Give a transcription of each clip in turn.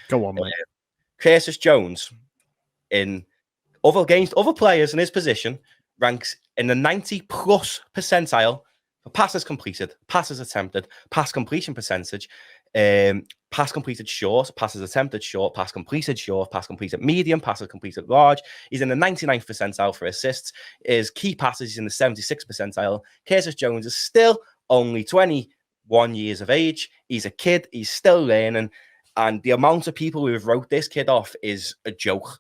Go on, mate. Curtis Jones in other games, other players in his position ranks in the 90+ percentile for passes completed, passes attempted, pass completion percentage, pass completed short, passes attempted short, pass completed short, pass completed medium, passes completed large. He's in the 99th percentile for assists. His key passes is in the 76th percentile. Curtis Jones is still only 21 years of age. He's a kid. He's still learning. And the amount of people who have wrote this kid off is a joke.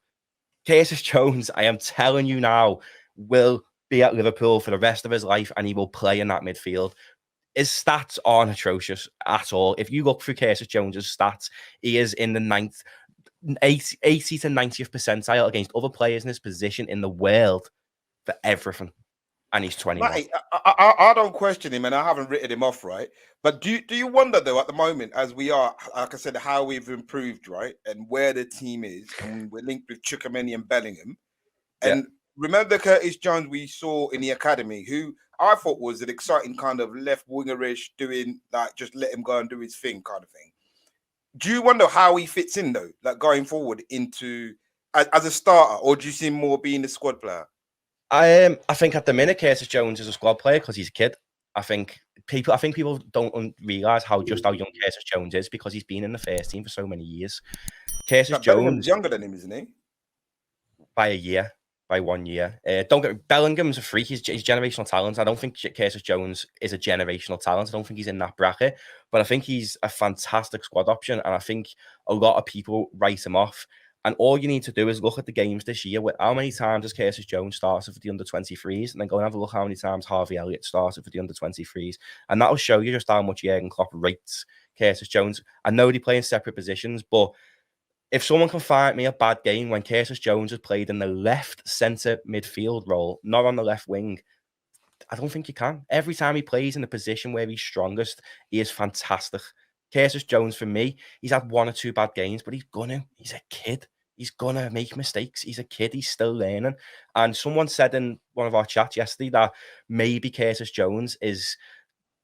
Curtis Jones, I am telling you now, will be at Liverpool for the rest of his life and he will play in that midfield. His stats aren't atrocious at all. If you look through Curtis Jones's stats, he is in the 80 to 90th percentile against other players in his position in the world for everything. And he's 21. Matty, I don't question him and I haven't written him off, right? But do you wonder, though, at the moment, as we are, like I said, how we've improved, right? And where the team is, and we're linked with Chukwemeni and Bellingham. And remember Curtis Jones we saw in the academy, who I thought was an exciting kind of left wingerish, doing like just let him go and do his thing kind of thing. Do you wonder how he fits in, though, like going forward into as a starter, or do you see him more being a squad player? I think at the minute Curtis Jones is a squad player because he's a kid. I think people don't realize how young Curtis Jones is because he's been in the first team for so many years. Curtis Jones is younger than him, isn't he? By 1 year. Don't get Bellingham's a freak. He's generational talent. I don't think Curtis Jones is a generational talent. I don't think he's in that bracket, but I think he's a fantastic squad option, and I think a lot of people write him off. And all you need to do is look at the games this year with how many times has Curtis Jones started for the under-23s, and then go and have a look how many times Harvey Elliott started for the under-23s. And that'll show you just how much Jurgen Klopp rates Curtis Jones. I know they play in separate positions, but if someone can find me a bad game when Curtis Jones has played in the left centre midfield role, not on the left wing, I don't think you can. Every time he plays in the position where he's strongest, he is fantastic. Curtis Jones, for me, he's had 1 or 2 bad games, but he's a kid. He's gonna make mistakes. He's a kid. He's still learning. And someone said in one of our chats yesterday that maybe Curtis Jones is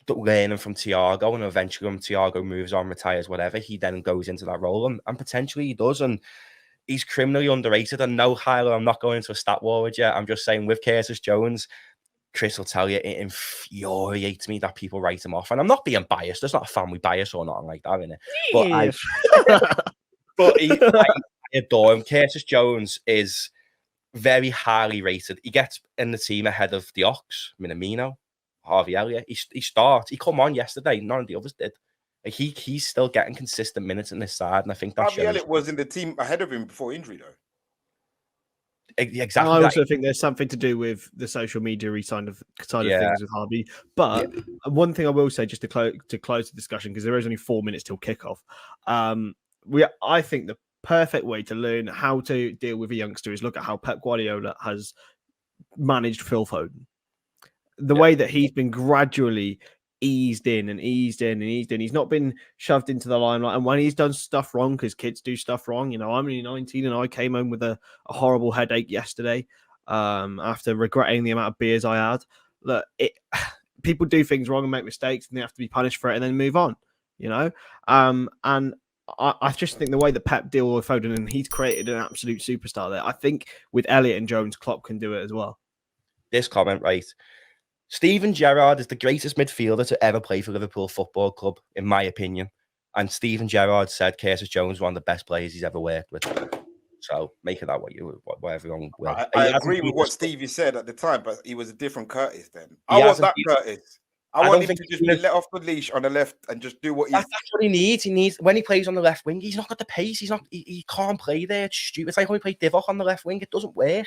learning from Thiago, and eventually when Thiago moves on, retires, whatever, he then goes into that role, and potentially he does. And he's criminally underrated. And no, Hylo, I'm not going into a stat war with you. I'm just saying with Curtis Jones, Kris will tell you, it infuriates me that people write him off. And I'm not being biased. There's not a family bias or nothing like that in it. But I adore him. Curtis Jones is very highly rated. He gets in the team ahead of the Ox, Minamino, Harvey Elliott. He starts. He come on yesterday. None of the others did. Like he's still getting consistent minutes in this side, and I think that Harvey Elliott was in the team ahead of him before injury, though. Exactly. I also think there's something to do with the social media side of things with Harvey. But one thing I will say, just to close the discussion, because there is only 4 minutes till kickoff. I think the perfect way to learn how to deal with a youngster is look at how Pep Guardiola has managed Phil Foden. The way that he's been gradually eased in. He's not been shoved into the limelight. And when he's done stuff wrong, because kids do stuff wrong, I'm only 19 and I came home with a horrible headache yesterday after regretting the amount of beers I had. Look, people do things wrong and make mistakes, and they have to be punished for it and then move on, and I just think the way that Pep deals with Foden, and he's created an absolute superstar there. I think with Elliott and Jones, Klopp can do it as well. This comment, right? Steven Gerrard is the greatest midfielder to ever play for Liverpool Football Club, in my opinion. And Steven Gerrard said Curtis Jones is one of the best players he's ever worked with. So make it that what everyone will. I agree with what Stevie said at the time, but he was a different Curtis then. I want that Curtis. I want him to just be let off the leash on the left and just do what that's what he needs. He needs when he plays on the left wing, he's not got the pace. He can't play there. It's stupid. It's like when we play Divock on the left wing, it doesn't work.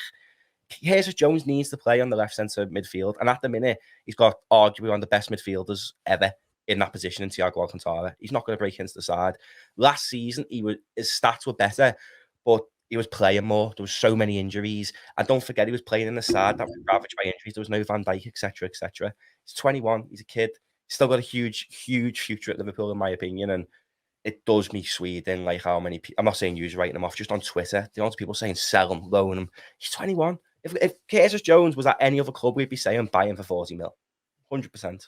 Curtis Jones needs to play on the left centre midfield, and at the minute, he's got arguably one of the best midfielders ever in that position in Thiago Alcantara. He's not going to break into the side. Last season, his stats were better, but he was playing more. There was so many injuries, and don't forget, he was playing in the side that was ravaged by injuries. There was no Van Dijk, etc., etc. He's 21. He's a kid. He's still got a huge, huge future at Liverpool, in my opinion, and it does me Sweden, like how many people, I'm not saying you're writing him off, just on Twitter, the amount of people saying sell him, loan him. He's 21. If Curtis Jones was at any other club, we'd be saying buy him for 40 mil. 100%.